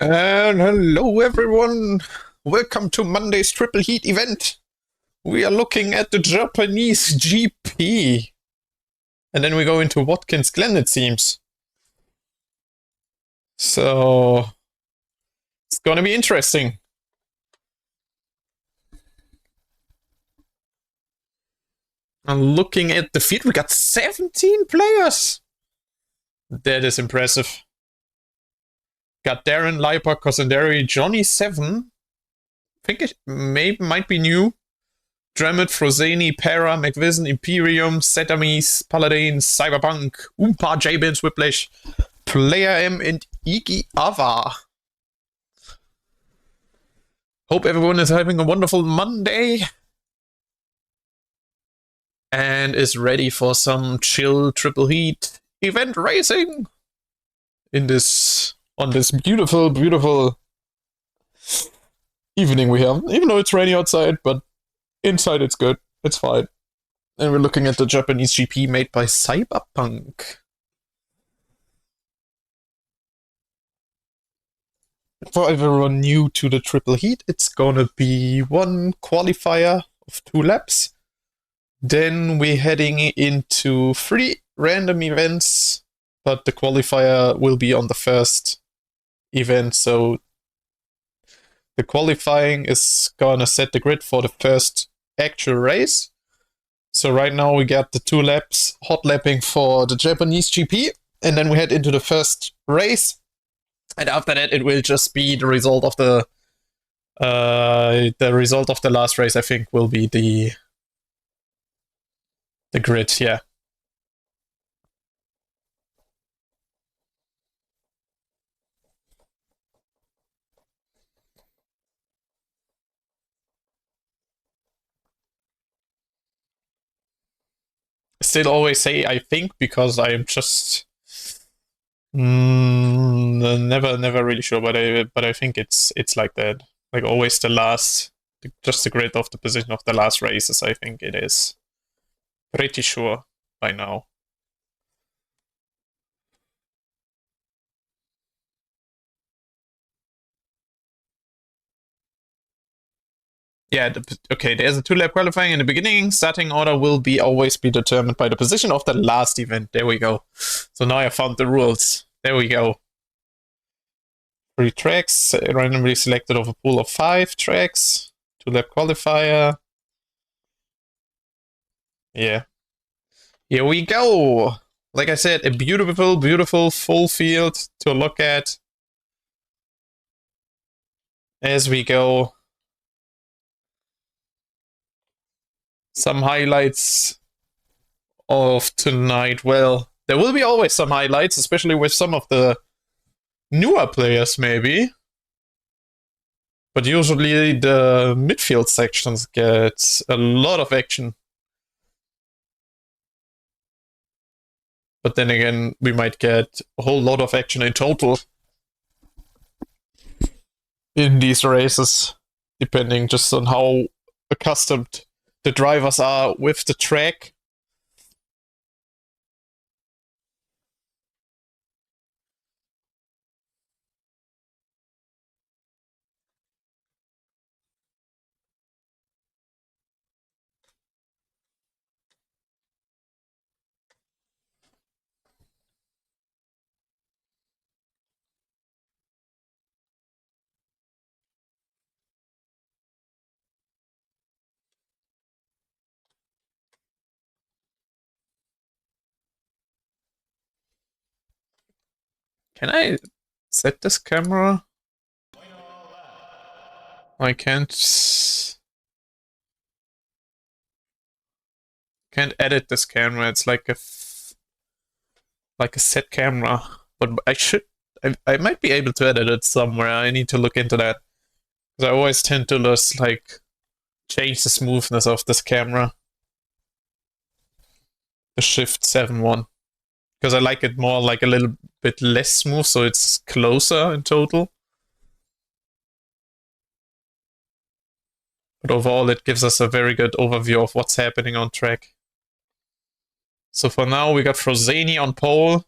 And hello everyone! Welcome to Monday's Triple Heat event! We are looking at the Japanese GP. And then we go into Watkins Glen, it seems. So it's gonna be interesting. I'm looking at the field, we got 17 players! That is impressive. Got Darren, Leiper, Cosendary, Johnny 7. I think it might be new. Dramet, Frozeni, Para, McVison, Imperium, Setamis, Paladin, Cyberpunk, Oompa, J-Bins, Whiplash, Player M, and Iki Ava. Hope everyone is having a wonderful Monday and is ready for some chill triple heat event racing on this beautiful evening we have. Even though it's rainy outside, but inside it's good. It's fine. And we're looking at the Japanese GP made by Cyberpunk. For everyone new to the triple heat, it's gonna be one qualifier of 2 laps. Then we're heading into 3 random events, but the qualifier will be on the first event, so the qualifying is gonna set the grid for the first actual race. So right now we got the 2 laps, hot lapping for the Japanese GP, and then we head into the first race. And after that, it will just be the result of the last race. I think will be the grid. Yeah. Still always say I think because I'm just never really sure, but I think it's like that. Like always just the grid of the position of the last races. I think it is pretty sure by now. Yeah, okay, there's a 2-lap qualifying in the beginning. Starting order will always be determined by the position of the last event. There we go. So now I found the rules. There we go. 3 tracks, randomly selected of a pool of 5 tracks. 2-lap qualifier. Yeah. Here we go. Like I said, a beautiful full field to look at as we go. Some highlights of tonight. Well, there will be always some highlights, especially with some of the newer players, maybe. But usually the midfield sections get a lot of action. But then again, we might get a whole lot of action in total in these races, depending just on how accustomed the drivers are with the track. Can I set this camera? I can't edit this camera. It's like a set camera, but I might be able to edit it somewhere. I need to look into that because I always tend to just like change the smoothness of this camera, the Shift 7 one, because I like it more like a little bit less smooth, so it's closer in total. But overall, it gives us a very good overview of what's happening on track. So for now, we got Frozeni on pole.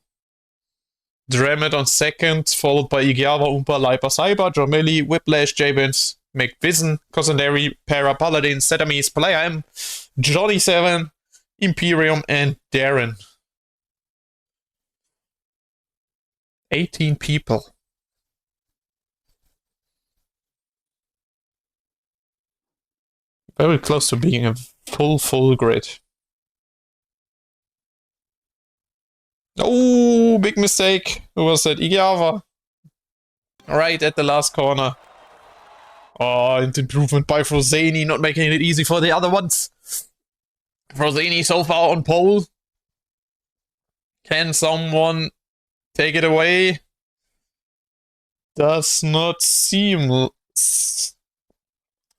Dramet on second, followed by Igiava, Oompa, Lipa, Cyber, Jormeli, Whiplash, Jabins, McVision, Cosandary, Para, Paladin, Setamis, Player M, Johnny 7, Imperium, and Darren. 18 people. Very close to being a full grid. Oh, big mistake. Who was that? Igiava. Right at the last corner. Oh, and improvement by Frozani, not making it easy for the other ones. Frozani so far on pole. Can someone take it away? Does not seem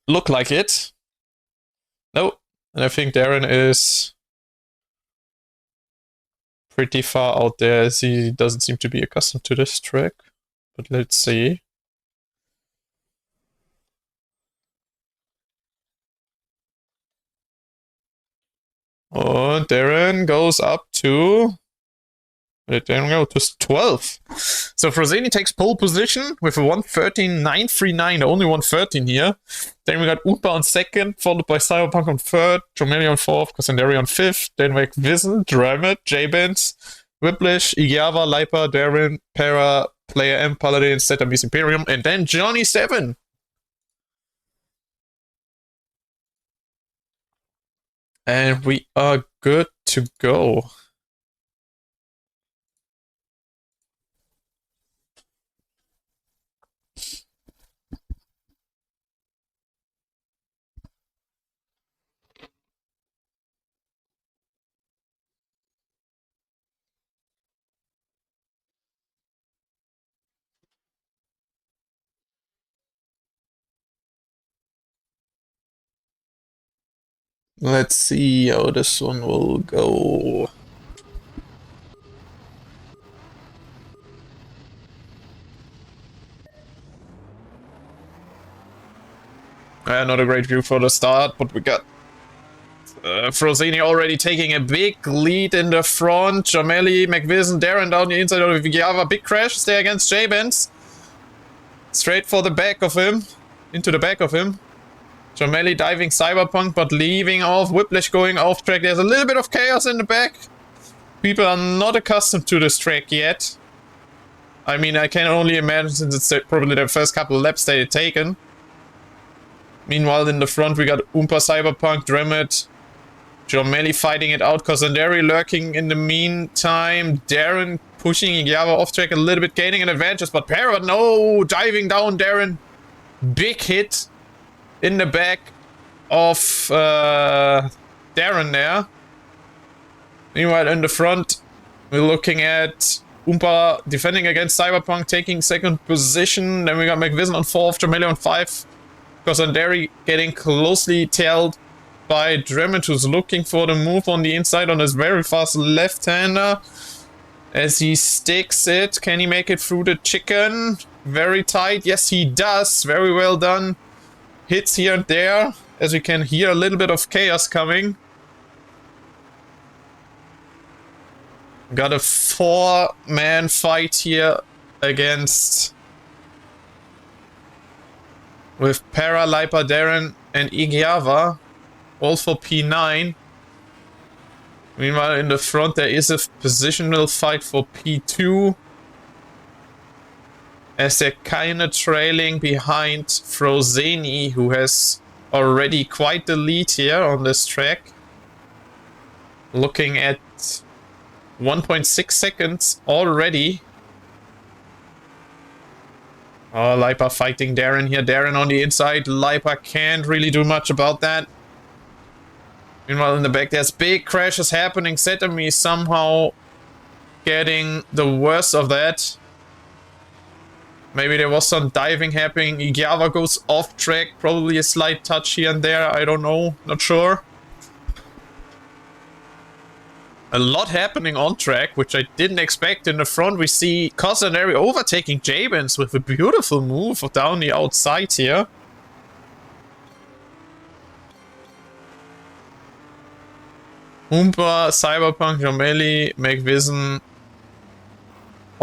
look like it. No, and I think Darren is pretty far out there as he doesn't seem to be accustomed to this track. But let's see. Oh, Darren goes up to... Where did Darren go? To 12. So Frozani takes pole position with a 113.939, only 113 here. Then we got Oompa on second, followed by Cyberpunk on third, Jormeli on fourth, Cosandary on fifth, then McVision, Dramet, J-Benz, Whiplash, Igiava, Lipa, Darren, Para, Player M, Paladin, Setamis, Imperium, and then Johnny 7. And we are good to go. Let's see how this one will go. Not a great view for the start, but we got Frozani already taking a big lead in the front. Jormeli, McVision, Darren down the inside of Igiava. Big crash there against J-Benz. Straight for the back of him. Into the back of him. Jormeli diving Cyberpunk, but leaving off. Whiplash going off track. There's a little bit of chaos in the back. People are not accustomed to this track yet. I mean, I can only imagine since it's probably their first couple of laps they've taken. Meanwhile, in the front, we got Oompa, Cyberpunk, Dramet, Jormeli fighting it out. Cosandary lurking in the meantime. Darren pushing Igiava off track a little bit, gaining an advantage. But Para, no! Diving down Darren. Big hit in the back of Darren there. Meanwhile, in the front, we're looking at Oompa defending against Cyberpunk, taking second position. Then we got McVision on fourth, Jormeli on 5. Cosandary getting closely tailed by Dramet, who's looking for the move on the inside on his very fast left-hander. As he sticks it, can he make it through the chicken? Very tight. Yes, he does. Very well done. Hits here and there, as we can hear a little bit of chaos coming. Got a 4-man fight here against... with Para, Lipa, Darren, and Igiava. All for P9. Meanwhile, in the front, there is a positional fight for P2. As they're kinda trailing behind Frozani, who has already quite the lead here on this track. Looking at 1.6 seconds already. Oh, Lipa fighting Darren here. Darren on the inside. Lipa can't really do much about that. Meanwhile, in the back, there's big crashes happening. Setami is somehow getting the worst of that. Maybe there was some diving happening. Igiava goes off track. Probably a slight touch here and there. I don't know. Not sure. A lot happening on track, which I didn't expect. In the front, we see Cosandary overtaking J-Benz with a beautiful move down the outside here. Oompa, Cyberpunk, Jormeli, McVision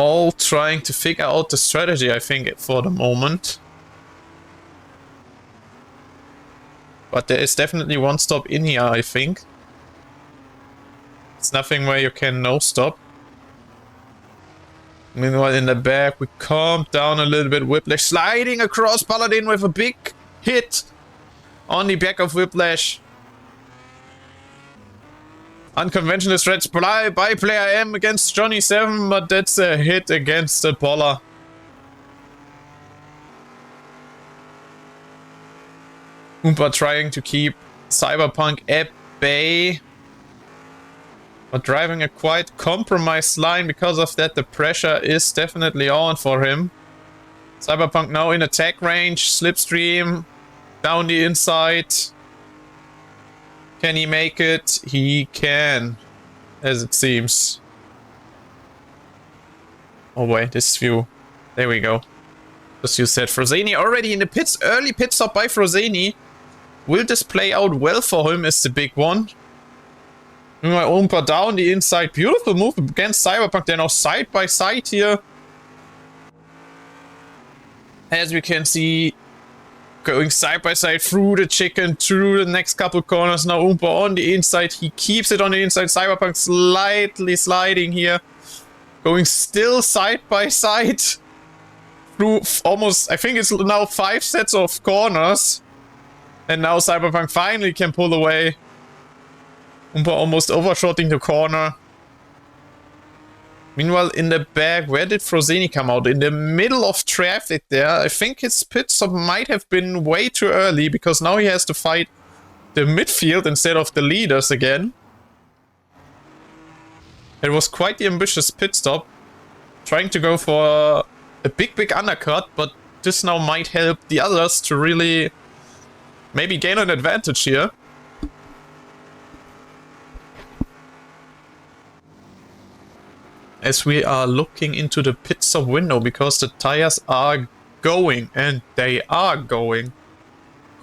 all trying to figure out the strategy, I think, for the moment. But there is definitely one stop in here, I think. It's nothing where you can no stop. Meanwhile, in the back, we calm down a little bit. Whiplash sliding across Paladin with a big hit on the back of Whiplash. Unconventional stretch by player M against Johnny 7, but that's a hit against the Polar. Oompa trying to keep Cyberpunk at bay, but driving a quite compromised line. Because of that, the pressure is definitely on for him. Cyberpunk now in attack range, Slipstream down the inside. Can he make it? He can, as it seems. Oh wait, this view. There we go. As you said, Frozeni already in the pits. Early pit stop by Frozeni. Will this play out well for him is the big one. Oompa down the inside. Beautiful move against Cyberpunk. They're now side by side here. As we can see, going side by side through the chicken, through the next couple corners. Now Oompa on the inside. He keeps it on the inside. Cyberpunk slightly sliding here. Going still side by side. Through almost, I think it's now 5 sets of corners. And now Cyberpunk finally can pull away. Oompa almost overshotting the corner. Meanwhile, in the back, where did Frozeni come out? In the middle of traffic there. I think his pit stop might have been way too early, because now he has to fight the midfield instead of the leaders again. It was quite the ambitious pit stop. Trying to go for a big undercut, but this now might help the others to really maybe gain an advantage here. As we are looking into the pit stop window, because the tires are going, and they are going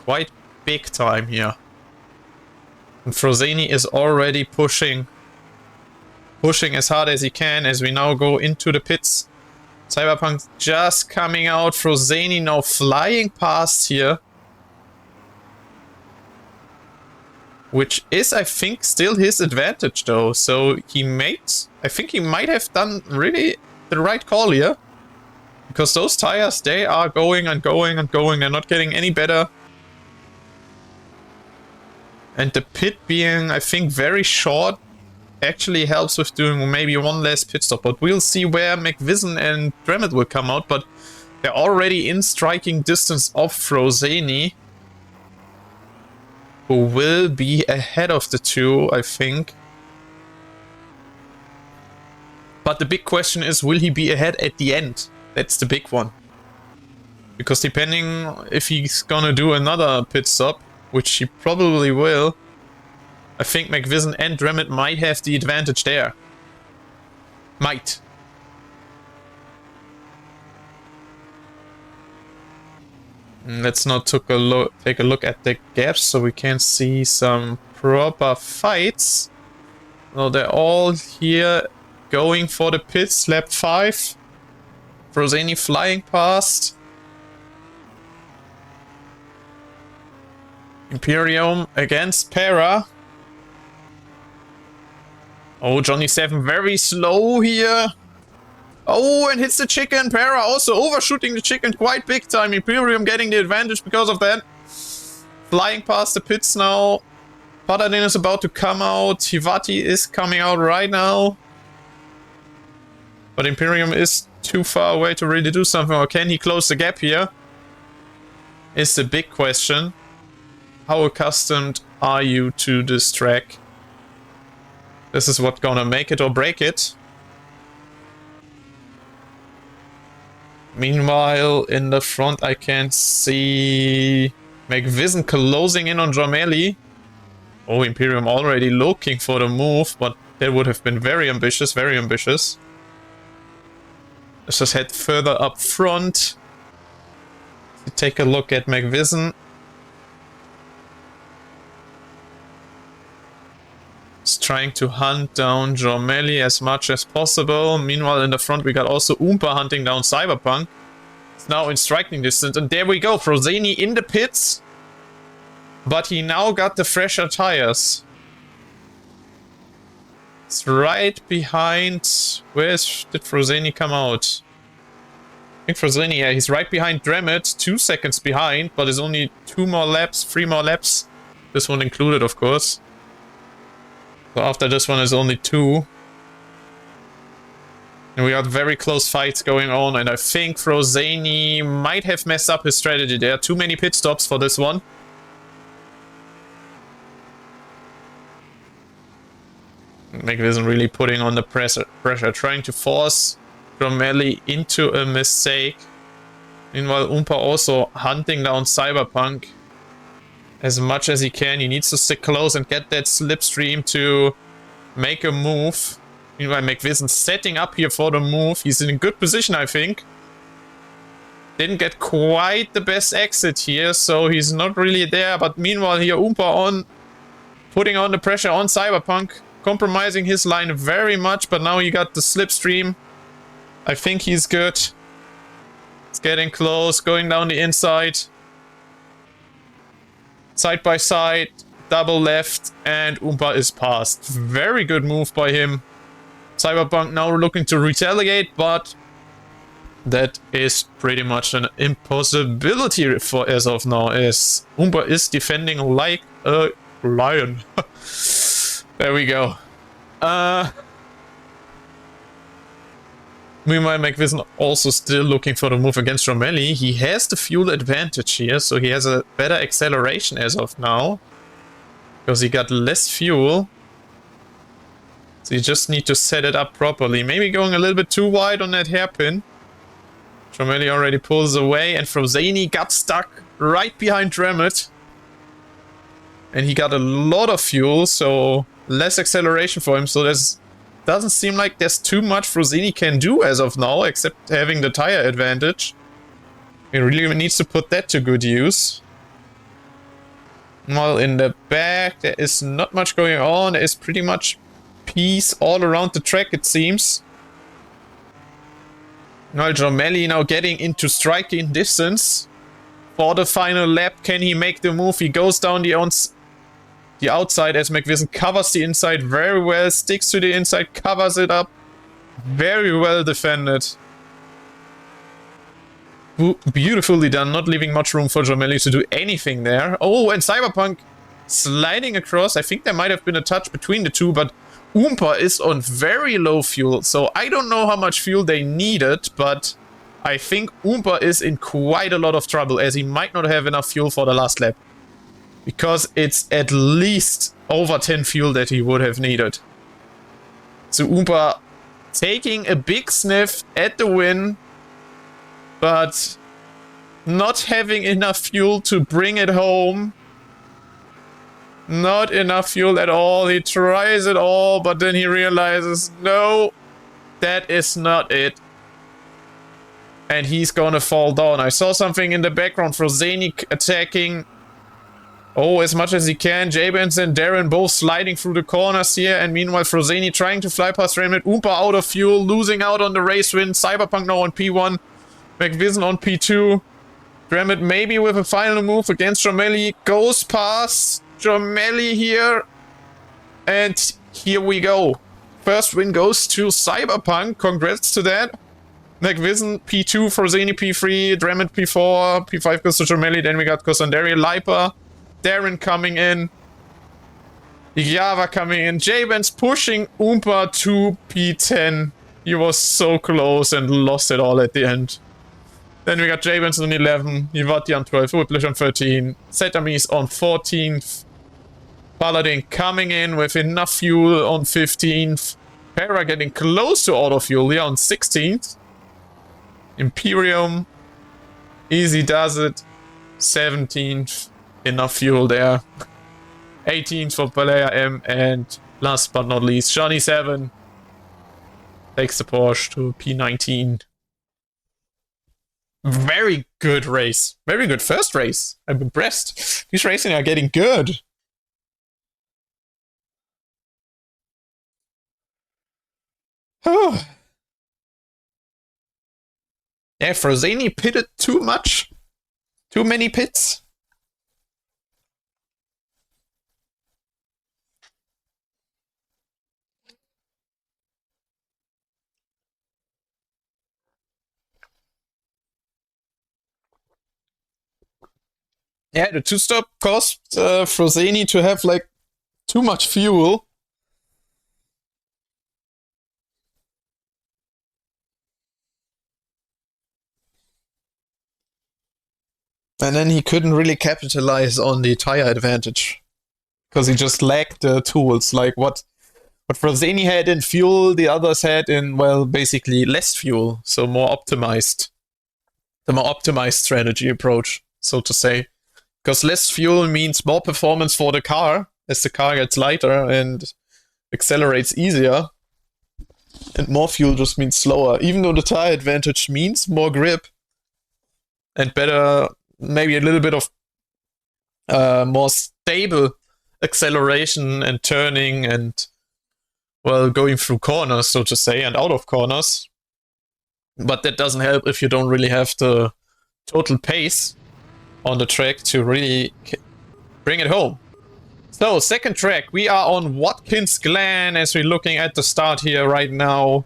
quite big time here. And Frozeni is already pushing as hard as he can as we now go into the pits. Cyberpunk just coming out, Frozeni now flying past here. Which is, I think, still his advantage though. So I think he might have done really the right call here. Because those tires, they are going and going and going. They're not getting any better. And the pit being, I think, very short actually helps with doing maybe one less pit stop. But we'll see where McVision and Dremet will come out. But they're already in striking distance of Frozeni, who will be ahead of the two, I think. But the big question is, will he be ahead at the end? That's the big one. Because depending if he's gonna do another pit stop, which he probably will, I think McVision and Dremet might have the advantage there. Might. Let's now take a look at the gaps so we can see some proper fights. So they're all here going for the pits. Lap 5. Frozeni flying past. Imperium against Para. Oh, Johnny 7 very slow here. Oh, and hits the chicken. Para also overshooting the chicken quite big time. Imperium getting the advantage because of that. Flying past the pits now. Paladin is about to come out. Hivati is coming out right now. But Imperium is too far away to really do something. Or can he close the gap here? Is the big question. How accustomed are you to this track? This is what's gonna make it or break it. Meanwhile, in the front I can see McVision closing in on Jomeli. Oh, Imperium already looking for the move, but that would have been very ambitious, very ambitious. Let's just head further up front. Take a look at McVision. He's trying to hunt down Jormelli as much as possible. Meanwhile, in the front, we got also Oompa hunting down Cyberpunk. It's now in striking distance. And there we go. Frozeni in the pits. But he now got the fresher tires. It's right behind... Did Frozeni come out? I think Frozeni, yeah, he's right behind Dremet. 2 seconds behind, but there's only 3 more laps. This one included, of course. So after this one is only 2. And we got very close fights going on, and I think Frozeni might have messed up his strategy there. Too many pit stops for this one. McVision really putting on the pressure, trying to force Jormelli into a mistake. Meanwhile, Oompa also hunting down Cyberpunk as much as he can. He needs to stick close and get that slipstream to make a move. Meanwhile, McVision setting up here for the move. He's in a good position, I think. Didn't get quite the best exit here, so he's not really there. But meanwhile, here Oompa on, putting on the pressure on Cyberpunk. Compromising his line very much, but now he got the slipstream. I think he's good. It's getting close, going down the inside. Side by side, double left, and Oompa is passed. Very good move by him. Cyberpunk now looking to retaliate, but that is pretty much an impossibility for as of now, as Oompa is defending like a lion. There we go. Meanwhile, McVision also still looking for the move against Jormelli. He has the fuel advantage here, so he has a better acceleration as of now. Because he got less fuel. So you just need to set it up properly. Maybe going a little bit too wide on that hairpin. Jormelli already pulls away, and Frozeni got stuck right behind Dremet. And he got a lot of fuel, so less acceleration for him, so there's doesn't seem like there's too much Frozeni can do as of now, except having the tire advantage. He really needs to put that to good use. While in the back, there is not much going on. There is pretty much peace all around the track, it seems. Now Jormelli now getting into striking distance. For the final lap, can he make the move? He goes down the outside as McVision covers the inside very well, sticks to the inside, covers it up. Very well defended. Beautifully done, not leaving much room for Jormelli to do anything there. Oh, and Cyberpunk sliding across. I think there might have been a touch between the two, but Oompa is on very low fuel, so I don't know how much fuel they needed, but I think Oompa is in quite a lot of trouble, as he might not have enough fuel for the last lap. Because it's at least over 10 fuel that he would have needed. So Oompa taking a big sniff at the win, but not having enough fuel to bring it home. Not enough fuel at all. He tries it all, but then he realizes, no, that is not it. And he's gonna fall down. I saw something in the background. Frozeni attacking. Oh, as much as he can. J-Benz and Darren both sliding through the corners here. And meanwhile, Frozeni trying to fly past Dremet. Oompa out of fuel, losing out on the race win. Cyberpunk now on P1. McVision on P2. Dremet maybe with a final move against Jormelli. Goes past Jormelli here. And here we go. First win goes to Cyberpunk. Congrats to that. McVision P2, Frozeni P3, Dremet P4, P5 goes to Jormelli. Then we got Cosandari, Lipa. Darren coming in. Java coming in. J-Benz pushing Oompa to P10. He was so close and lost it all at the end. Then we got J-Benz on 11. Ivati on 12. Whiplish on 13. Setamis on 14th. Paladin coming in with enough fuel on 15th. Para getting close to auto fuel here on 16th. Imperium. Easy does it. 17th. Enough fuel there. 18th for Palea M, and last but not least, Johnny 7 takes the Porsche to P19. Very good race. Very good first race. I'm impressed. These racing are getting good. Yeah, Frozeni pitted too much. Too many pits. Yeah, the two-stop caused Frozeni to have like too much fuel. And then he couldn't really capitalize on the tire advantage. Because he just lacked the tools. Like what Frozeni had in fuel, the others had in, well, basically less fuel. So more optimized. The more optimized strategy approach, so to say. Because less fuel means more performance for the car as the car gets lighter and accelerates easier. And more fuel just means slower. Even though the tire advantage means more grip and better, maybe a little bit of more stable acceleration and turning and, well, going through corners, so to say, and out of corners. But that doesn't help if you don't really have the total pace on the track to really bring it home. So, second track, we are on Watkins Glen as we're looking at the start here right now.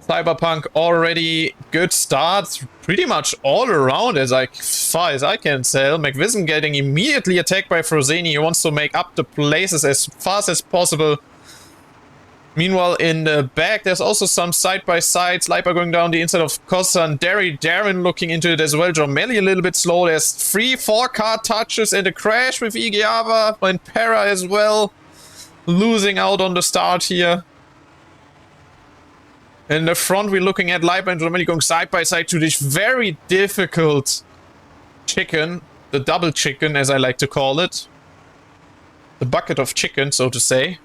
Cyberpunk already good starts, pretty much all around as far as I can tell. McVision getting immediately attacked by Frozeni. He wants to make up the places as fast as possible. Meanwhile, in the back, there's also some side-by-sides. Leiper going down the inside of Costa and Darren looking into it as well. Jomeli a little bit slow. There's 3-4 car touches and a crash with Igiava and Para as well. Losing out on the start here. In the front, we're looking at Leiper and Jomeli going side-by-side to this very difficult chicken. The double chicken, as I like to call it. The bucket of chicken, so to say.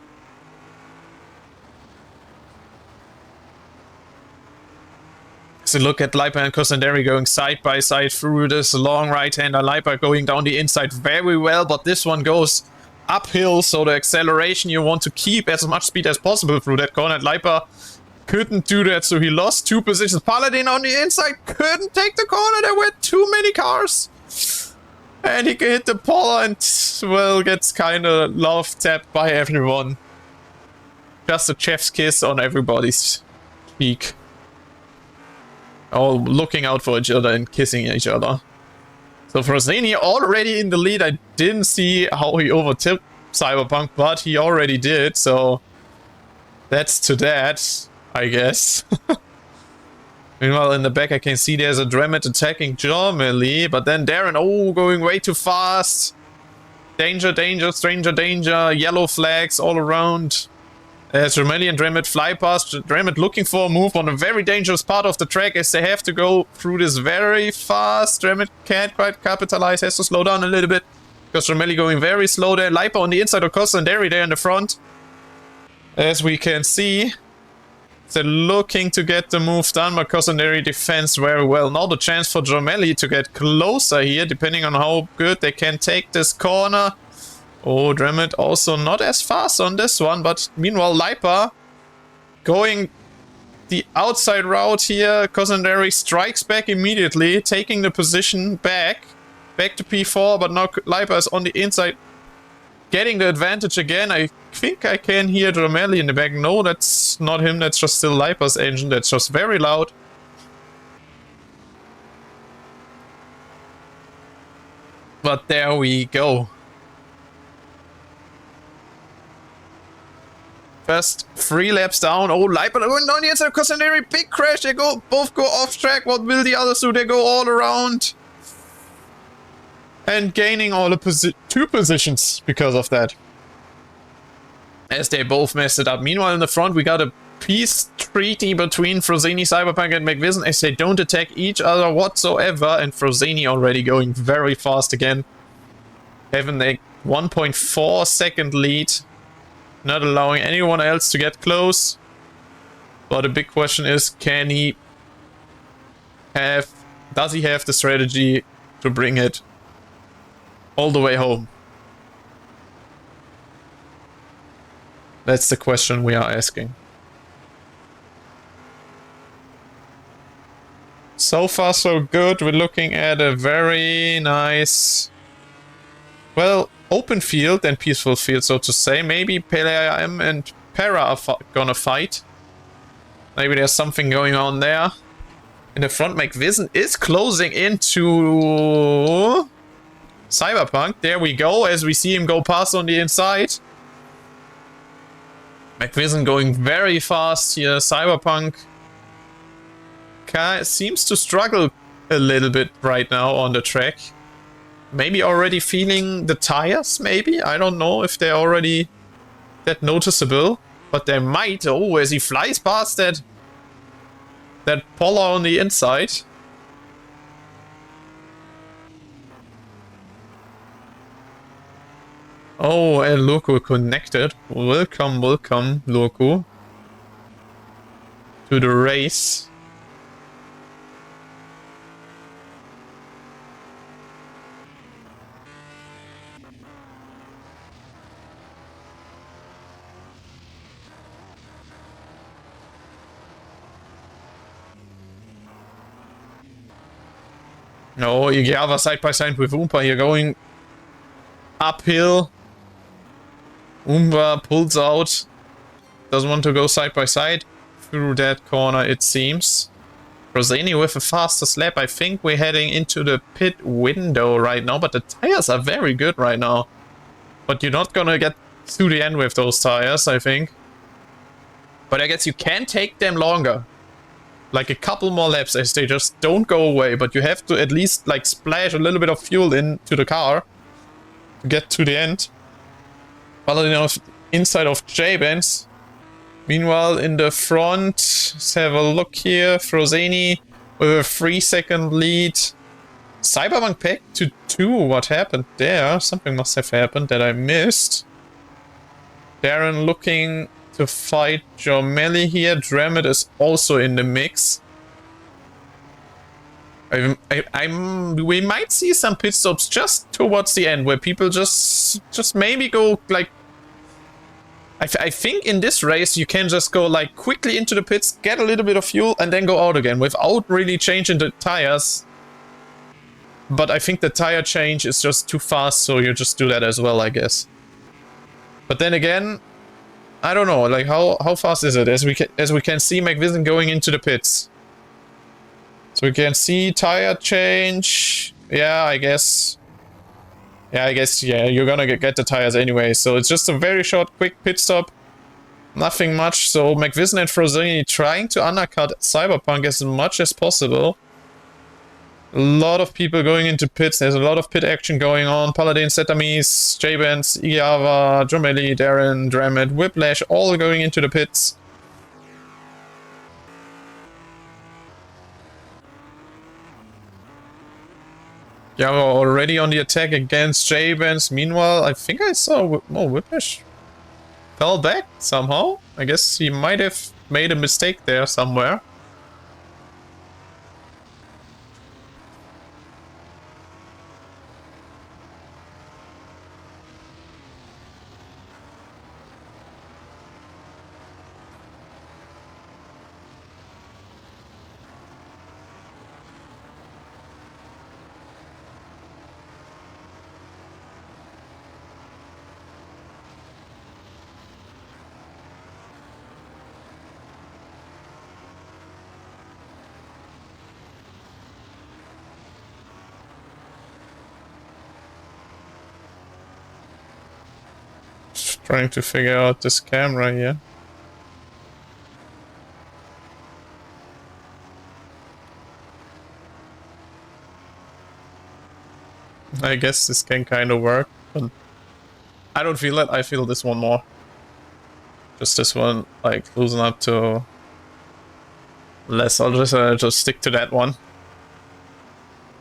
So look at Leiper and Cosanderi going side by side through this long right-hander. Leiper going down the inside very well, but this one goes uphill, so the acceleration you want to keep as much speed as possible through that corner. And Leiper couldn't do that, so he lost 2 positions. Paladin on the inside couldn't take the corner. There were too many cars. And he hit the pole and, well, gets kind of love-tapped by everyone. Just a chef's kiss on everybody's cheek. All looking out for each other and kissing each other. So Frozeni already in the lead. I didn't see how he overtook Cyberpunk, but he already did, so that's to that, I guess. Meanwhile, in the back I can see there's a Dremet attacking Jomeli, but then Darren, going way too fast. Danger, danger, stranger danger, yellow flags all around. As Jomeli and Dremet fly past, Dremet looking for a move on a very dangerous part of the track as they have to go through this very fast. Dremet can't quite capitalize, has to slow down a little bit. Because Jomeli going very slow there. Leiper on the inside of Costa and Derry there in the front. As we can see, they're looking to get the move done, but Costa and Derry defends very well. Now the chance for Jomeli to get closer here, depending on how good they can take this corner. Oh, Dremet also not as fast on this one, but meanwhile Leiper going the outside route here. Cosanderi strikes back immediately, taking the position back to P4, but now Leiper is on the inside, getting the advantage again. I think I can hear Jomeli in the back. No, that's not him, that's just still Leiper's engine, that's just very loud. But there we go. First 3 laps down. Oh, Leiper going down the inside of Cosanderi. Big crash. They both go off track. What will the others do? They go all around. And gaining all the 2 positions because of that. As they both messed it up. Meanwhile, in the front, we got a peace treaty between Frozeni, Cyberpunk, and McVision as they don't attack each other whatsoever. And Frozeni already going very fast again. Having a 1.4 second lead. Not allowing anyone else to get close. But the big question is, does he have the strategy to bring it all the way home? That's the question we are asking. So far so good. We're looking at a very nice, well, open field and peaceful field, so to say. Maybe PLAM and Para are gonna fight. Maybe there's something going on there. In the front, McVision is closing into Cyberpunk. There we go, as we see him go past on the inside. McVision going very fast here. Cyberpunk seems to struggle a little bit right now on the track. Maybe already feeling the tires, maybe? I don't know if they're already that noticeable. But they might. Oh, as he flies past that Polar on the inside. Oh, and Loco connected. Welcome, welcome, Loco, to the race. No, Igiyava side by side with Oompa here, going uphill. Oompa pulls out. Doesn't want to go side by side through that corner, it seems. Rosani with a fastest lap. I think we're heading into the pit window right now, but the tires are very good right now. But you're not gonna get to the end with those tires, I think. But I guess you can take them longer. Like a couple more laps as they just don't go away, but you have to at least like splash a little bit of fuel into the car to get to the end. Paladin inside of J-Benz. Meanwhile, in the front, let's have a look here. Frozeni with a 3-second lead. Cyberpunk back to 2. What happened there? Something must have happened that I missed. Darren looking to fight Jormelli here. Dramit is also in the mix. We might see some pit stops just towards the end where people just maybe go like. I think in this race you can just go like quickly into the pits, get a little bit of fuel, and then go out again without really changing the tires. But I think the tire change is just too fast, so you just do that as well, I guess. But then again, I don't know, like how fast is it? As we can see McVision going into the pits. So we can see tire change. Yeah, I guess. Yeah, you're gonna get the tires anyway. So it's just a very short, quick pit stop. Nothing much. So McVision and Frozoni trying to undercut Cyberpunk as much as possible. A lot of people going into pits. There's a lot of pit action going on. Paladin, Setamis, J-Benz, Igiyava, Jormelli, Darren, Dramit, Whiplash, all going into the pits. Yeah, we're already on the attack against J-Benz. Meanwhile, I think I saw Whiplash fell back somehow. I guess he might have made a mistake there somewhere. Trying to figure out this camera here. I guess this can kind of work, but I don't feel it. I feel this one more. Just this one, like, loosen up to less. I'll just stick to that one.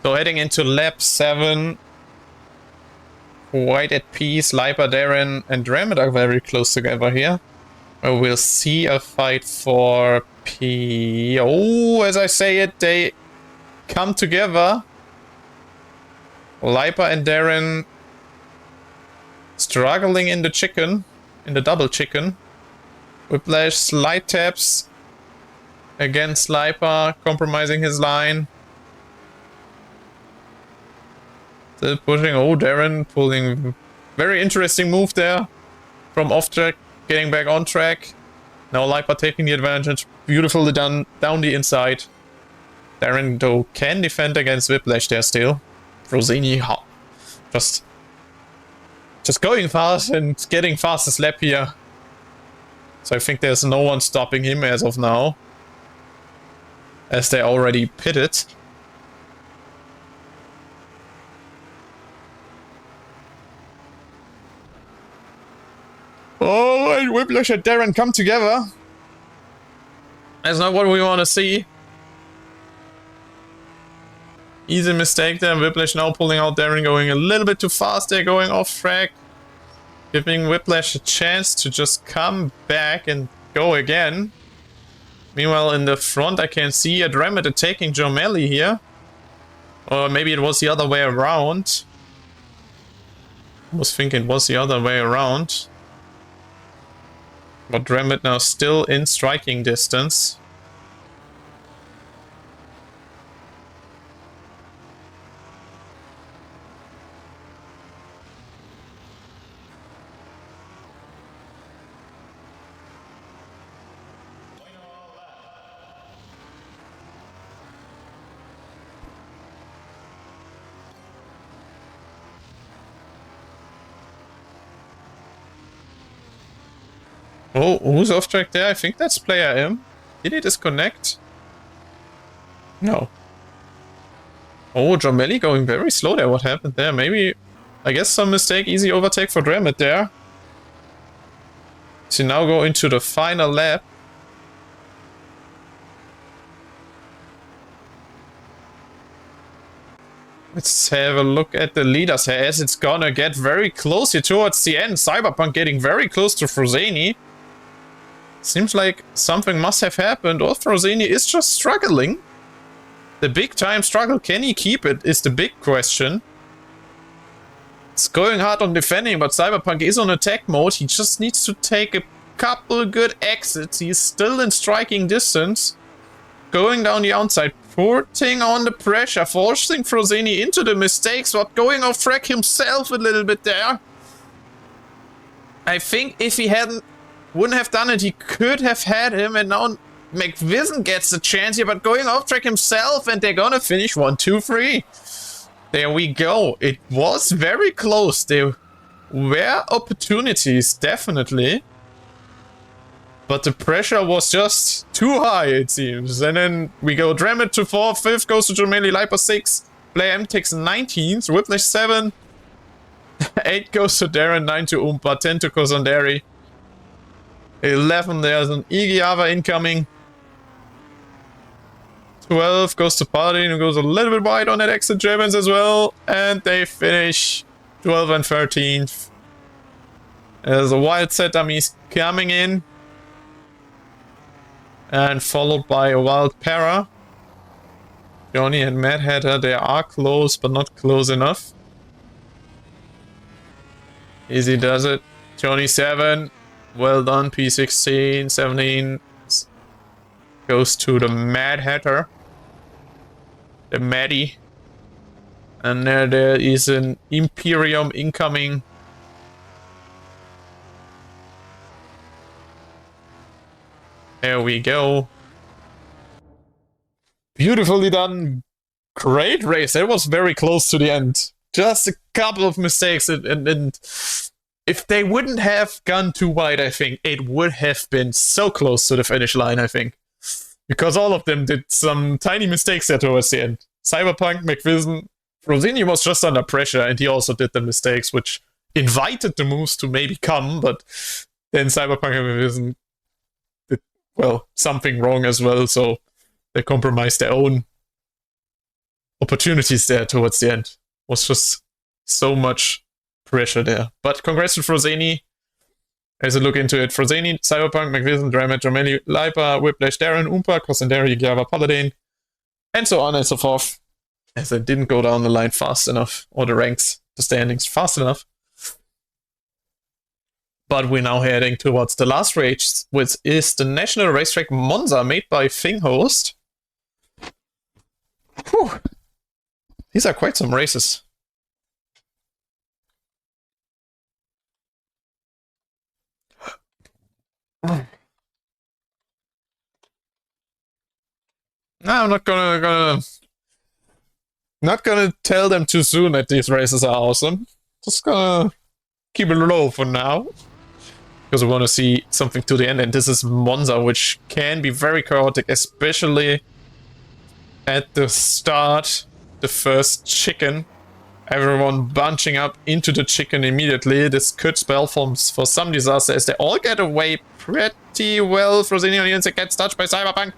So heading into lap 7. Quite at peace. Lipa, Darren, and Dramit are very close together here. We'll see a fight for P. Oh, as I say it, they come together. Lipa and Darren struggling in the chicken, in the double chicken. Whiplash slide taps against Lipa, compromising his line. Still pushing. Oh, Darren pulling very interesting move there. From off track, getting back on track. Now Leipa taking the advantage. Beautifully done down the inside. Darren, though, can defend against Whiplash there still. Frosini, just going fast and getting fastest lap here. So I think there's no one stopping him as of now, as they already pitted. Oh, and Whiplash and Darren come together. That's not what we want to see. Easy mistake there. Whiplash now pulling out Darren, going a little bit too fast there, going off track. Giving Whiplash a chance to just come back and go again. Meanwhile, in the front, I can see Andromeda taking Jomeli here. Or maybe it was the other way around. I was thinking it was the other way around. But Dremit now still in striking distance. Oh, who's off track there? I think that's player M. Did he disconnect? No. Oh, Jomeli going very slow there. What happened there? Maybe, I guess some mistake. Easy overtake for Dremit there. So now go into the final lap. Let's have a look at the leaders here, as it's gonna get very close here towards the end. Cyberpunk getting very close to Frosini. Seems like something must have happened, or Frosini is just struggling. The big time struggle, can he keep it, is the big question. It's going hard on defending, but Cyberpunk is on attack mode. He just needs to take a couple good exits. He's still in striking distance. Going down the outside, putting on the pressure, forcing Frosini into the mistakes, but going off track himself a little bit there. I think if he wouldn't have done it, he could have had him, and now McVision gets the chance here, but going off track himself, and they're gonna finish 1, 2, 3. There we go. It was very close. There were opportunities, definitely. But the pressure was just too high, it seems. And then we go Dremit to 4th, 5th goes to Jomeli, Leipa 6. Player M takes 19th, Whiplash 7. 8 goes to Darren, 9 to Oompa, 10 to Kozandari. 11, there's an Igiava incoming. 12 goes to Paladin, who goes a little bit wide on that exit Germans as well. And they finish 12 and 13th. There's a wild set dummies coming in. And followed by a wild para. Johnny and Mad Hatter, they are close, but not close enough. Easy does it. Johnny 7. Well done, P16, 17 goes to the Mad Hatter, the Maddie, and there is an Imperium incoming. There we go. Beautifully done. Great race. That was very close to the end. Just a couple of mistakes and if they wouldn't have gone too wide, I think it would have been so close to the finish line, I think. Because all of them did some tiny mistakes there towards the end. Cyberpunk, McVision, Frosini was just under pressure, and he also did the mistakes, which invited the moves to maybe come, but then Cyberpunk and McVision did, well, something wrong as well, so they compromised their own opportunities there towards the end. It was just so much pressure there. But congrats to Frosini. As I look into it, Frosini, Cyberpunk, McVision, Dremit, Jomeli, Leipa, Whiplash, Darren, Oompa, Kozandari, Igiava, Paladin, and so on and so forth. As I didn't go down the line fast enough, or the ranks, the standings fast enough. But we're now heading towards the last race, which is the National Racetrack Monza, made by Thinghost. Whew. These are quite some races. No, I'm not gonna tell them too soon that these races are awesome. Just gonna keep it low for now. Because we want to see something to the end, and this is Monza, which can be very chaotic, especially at the start, the first chicken. Everyone bunching up into the chicken immediately. This could spell for some disaster as they all get away pretty well. Frosini on the inside gets touched by Cyberpunk.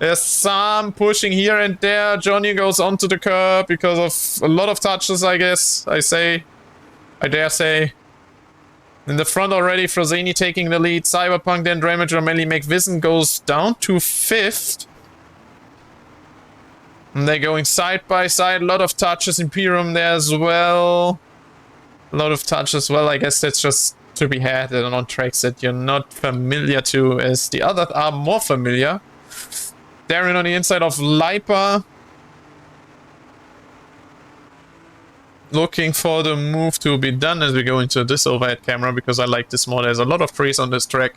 There's some pushing here and there. Johnny goes onto the curb because of a lot of touches, I guess. I dare say. In the front already, Frosini taking the lead. Cyberpunk, then Draymond, Romelli, McVision goes down to 5th. And they're going side by side. A lot of touches. Imperium there as well. A lot of touches as well. I guess that's just to be had on tracks that you're not familiar to, as the others are more familiar. Darren on the inside of Leipa. Looking for the move to be done as we go into this overhead camera, because I like this more. There's a lot of freeze on this track.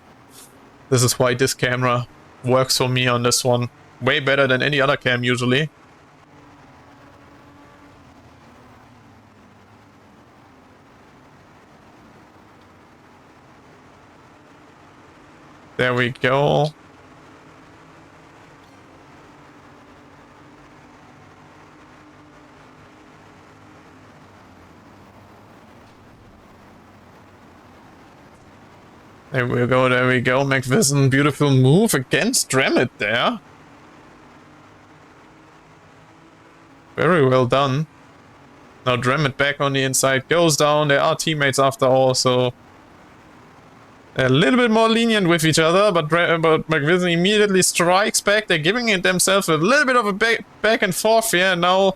This is why this camera works for me on this one. Way better than any other cam usually. There we go. There we go, there we go. McVision, beautiful move against Dremet there. Very well done. Now Dremet back on the inside, goes down. They are teammates after all, so a little bit more lenient with each other, but McVision immediately strikes back. They're giving it themselves a little bit of a back and forth here. Now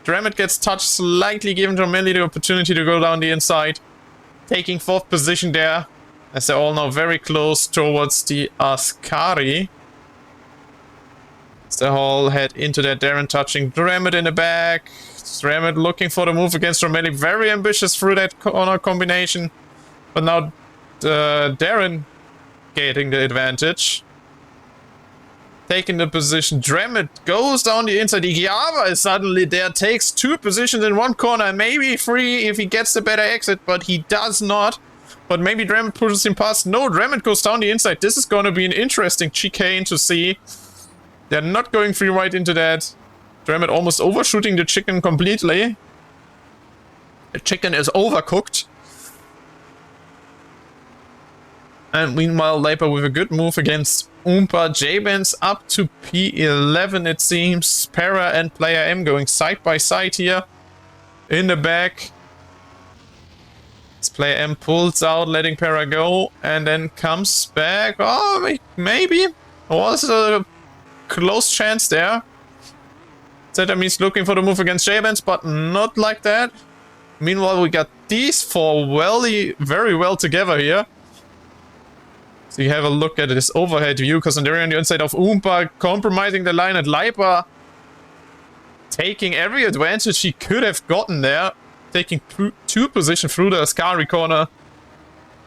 Dremet gets touched slightly, giving Romelli the opportunity to go down the inside. Taking 4th position there, as they're all now very close towards the Ascari. As they all head into that. Darren touching Dremet in the back. Dremet looking for the move against Romelli. Very ambitious through that corner combination. But now Darren getting the advantage. Taking the position. Dremet goes down the inside. Igiava is suddenly there. Takes 2 positions in one corner. Maybe 3 if he gets the better exit, but he does not. But maybe Dremet pushes him past. No, Dremet goes down the inside. This is going to be an interesting chicane to see. They're not going free right into that. Dremet almost overshooting the chicken completely. The chicken is overcooked. And meanwhile, Leipa with a good move against Oompa. J-Benz up to P11 it seems. Para and Player M going side by side here. In the back. Player M pulls out, letting Para go, and then comes back. Oh, maybe. Was a close chance there. Zetamis looking for the move against J-Benz, but not like that. Meanwhile, we got these 4 very well together here. So you have a look at this overhead view. Cosanderi on the inside of Oompa, compromising the line at Leipa. Taking every advantage he could have gotten there. Taking 2 position through the Ascari corner.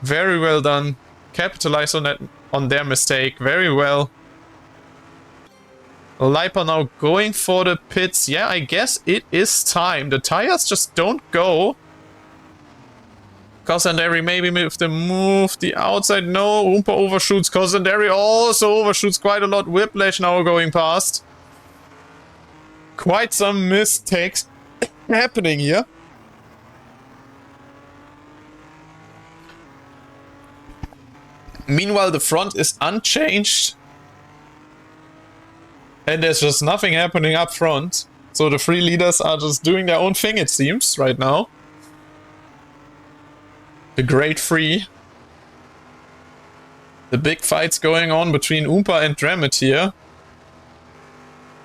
Very well done. Capitalize on their mistake. Very well. Leipa now going for the pits. Yeah, I guess it is time. The tires just don't go. Cosanderi maybe with the move. The outside, no. Oompa overshoots. Cosanderi also overshoots quite a lot. Whiplash now going past. Quite some mistakes happening here. Meanwhile, the front is unchanged. And there's just nothing happening up front. So the 3 leaders are just doing their own thing, it seems, right now. The Great 3. The big fights going on between Oompa and Dremet here.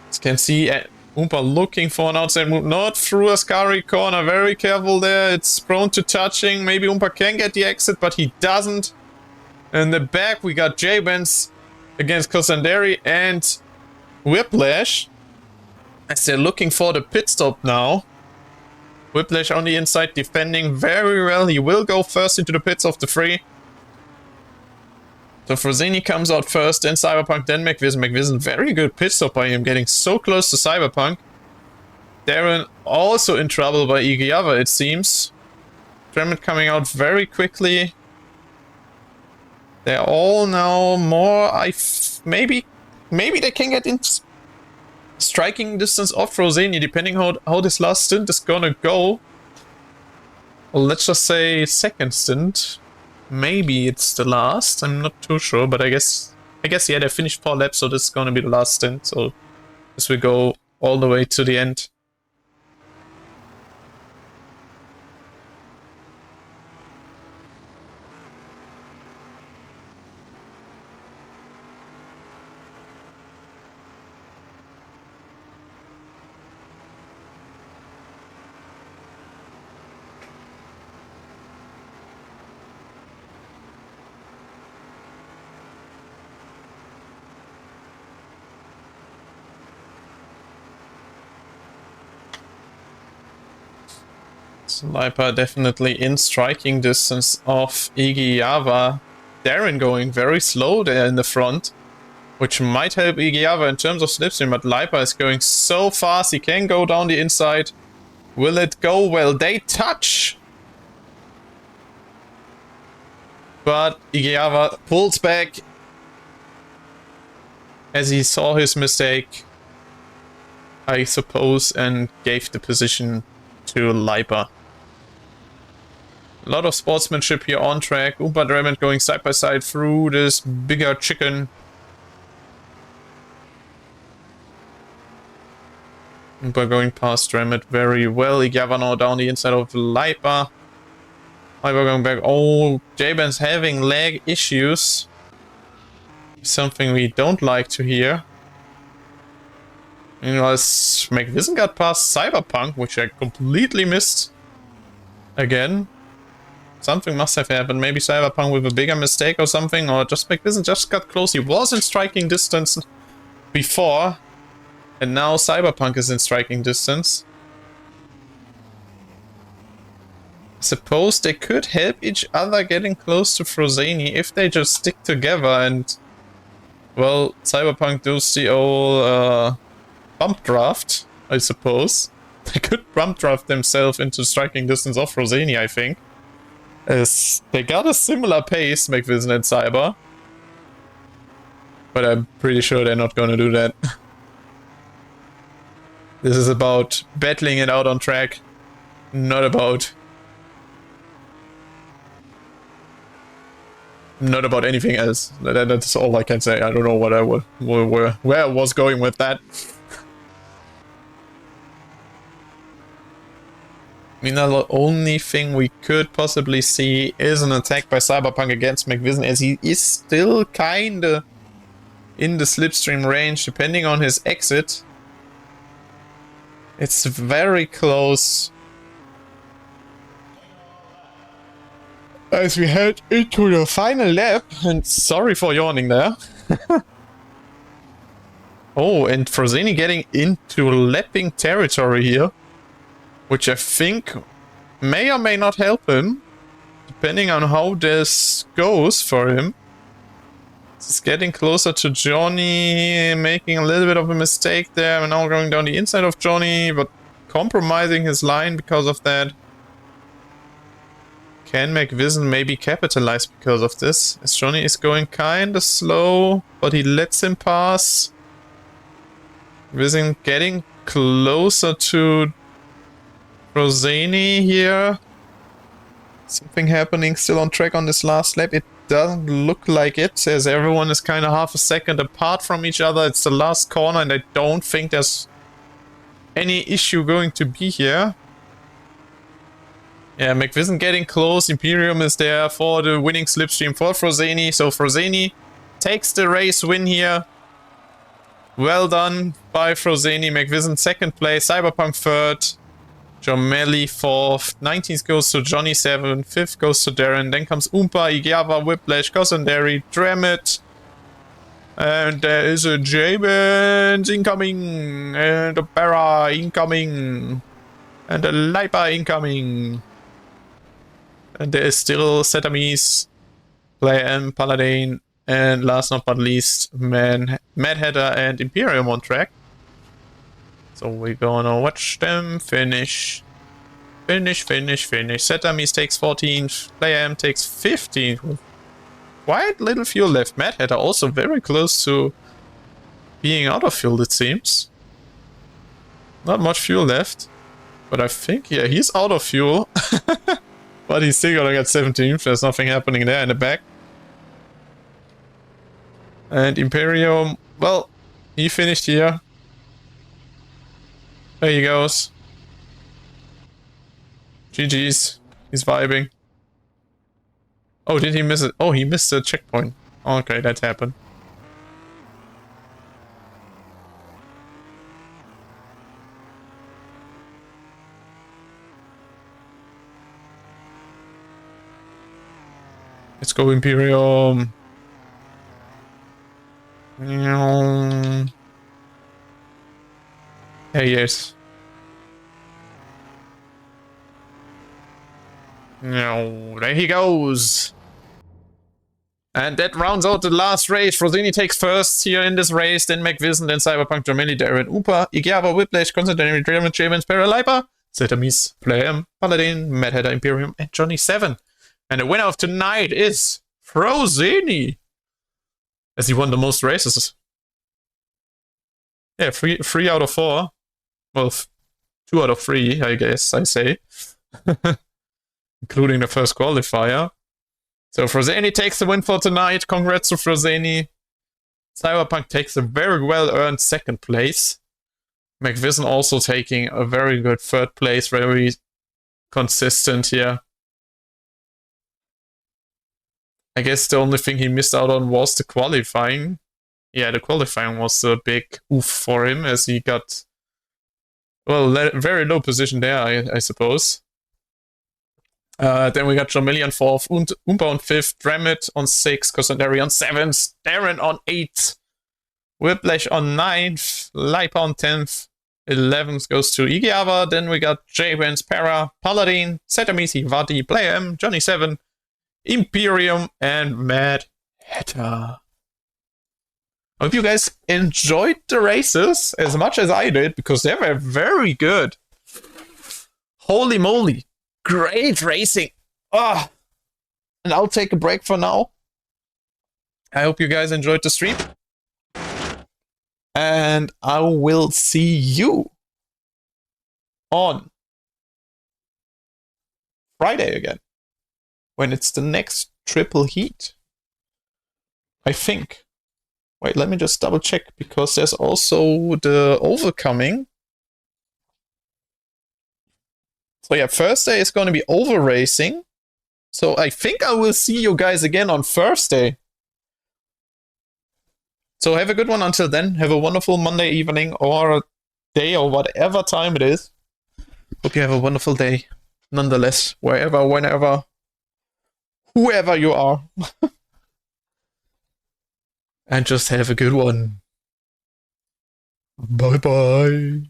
As you can see, Oompa looking for an outside move. Not through Ascari corner. Very careful there. It's prone to touching. Maybe Oompa can get the exit, but he doesn't. In the back, we got J-Benz against Cosanderi and Whiplash. As they're looking for the pit stop now. Whiplash on the inside, defending very well. He will go first into the pits of the 3. So Frozeni comes out first, then Cyberpunk, then McVision. McVision, very good pit stop by him, getting so close to Cyberpunk. Darren also in trouble by Igiava, it seems. Dremit coming out very quickly. They're all now more... maybe they can get in striking distance of Frozeni, depending how this last stint is gonna go. Well, let's just say second stint. Maybe it's the last, I'm not too sure, but I guess yeah, they finished 4 laps, so this is gonna be the last stint, so as we go all the way to the end. Lipa definitely in striking distance of Igiava. Darren going very slow there in the front, which might help Igiava in terms of slipstream, but Lipa is going so fast, he can go down the inside. Will it go well? They touch! But Igiava pulls back as he saw his mistake, I suppose, and gave the position to Lipa. A lot of sportsmanship here on track. Oompa Dremit going side by side through this bigger chicken. Oompa going past Dremit very well. Igiava now down the inside of Lipa. Lipa going back. Oh, J-Ban's having lag issues. Something we don't like to hear. Meanwhile, McVision got past Cyberpunk, which I completely missed. Again. Something must have happened. Maybe Cyberpunk with a bigger mistake or something, or just McVision just got close. He was in striking distance before, and now Cyberpunk is in striking distance. I suppose they could help each other getting close to Frozeni if they just stick together and, well, Cyberpunk does the old bump draft, I suppose. They could bump draft themselves into striking distance of Frozeni, I think. As they got a similar pace, McVision and Cyber. But I'm pretty sure they're not gonna do that. This is about battling it out on track, not about anything else. That's all I can say. I don't know what where I was going with that. I mean, the only thing we could possibly see is an attack by Cyberpunk against McVision, as he is still kinda in the slipstream range, depending on his exit. It's very close. As we head into the final lap, and sorry for yawning there. Oh, and Frozeni getting into lapping territory here, which I think may or may not help him, depending on how this goes for him. He's getting closer to Johnny, making a little bit of a mistake there, and now going down the inside of Johnny, but compromising his line because of that. Can McVision maybe capitalize because of this, as Johnny is going kinda slow, but he lets him pass. McVision getting closer to Frozeni here. Something happening still on track on this last lap. It doesn't look like it, as everyone is kind of half a second apart from each other. It's the last corner, and I don't think there's any issue going to be here. Yeah, McVision getting close. Imperium is there for the winning slipstream for Frozeni. So Frozeni takes the race win here. Well done by Frozeni. McVision second place, Cyberpunk third. Jomelli 4th, 19th goes to Johnny 7th, 5th goes to Darren, then comes Oompa, Igiava, Whiplash, Cosandary, Dremit, and there is a J-Bands incoming, and a Barra incoming, and a Lipa incoming, and there is still Setamis, Player M, Paladin, And last not but least, Mad Hatter and Imperium on track. So we're gonna watch them finish. Finish. Setamis takes 14th. Playam takes 15th. With quite little fuel left. Mad Hatter also very close to being out of fuel, it seems. Not much fuel left. But I think, yeah, he's out of fuel. But he's still gonna get 17th. There's nothing happening there in the back. And Imperium, well, he finished here. There he goes. GG's. He's vibing. Oh, did he miss it? Oh, he missed the checkpoint. Okay, that happened. Let's go, Imperium. There he is. There he goes. And that rounds out the last race. Frosini takes first here in this race, then McVision, then Cyberpunk, Jamili, Darren, Upa, Igiava, Whiplash, Constantine, Draven, Javens, Paralipa, Zetamis, Playam, Paladin, Mad Hatter, Imperium, and Johnny 7. And the winner of tonight is Frosini, as he won the most races. Yeah, three out of 4. Well, 2 out of 3, I guess I say. Including the first qualifier. So Frosini takes the win for tonight. Congrats to Frosini. Cyberpunk takes a very well-earned 2nd place. McVision also taking a very good 3rd place. Very consistent here. I guess the only thing he missed out on was the qualifying. Yeah, the qualifying was a big oof for him, as he got, well, very low position there, I suppose. Then we got Jamili on 4th, Oompa on 5th, Dramit on 6th, Cosandari on 7th, Darren on 8th, Whiplash on 9th, Lipa on 10th, 11th goes to Igiava, then we got J-Vans, Para, Paladin, Setamisi, Vati, Playam, Johnny 7, Imperium, and Mad Hatter. I hope you guys enjoyed the races as much as I did, because they were very good. Holy moly. Great racing. Ah, and I'll take a break for now. I hope you guys enjoyed the stream. And I will see you on Friday again, when it's the next triple heat. I think. Wait, let me just double check, because there's also the overcoming. So yeah, Thursday is going to be over racing. So I think I will see you guys again on Thursday. So have a good one until then. Have a wonderful Monday evening or day or whatever time it is. Hope you have a wonderful day. Nonetheless, wherever, whenever, whoever you are. And just have a good one. Bye bye.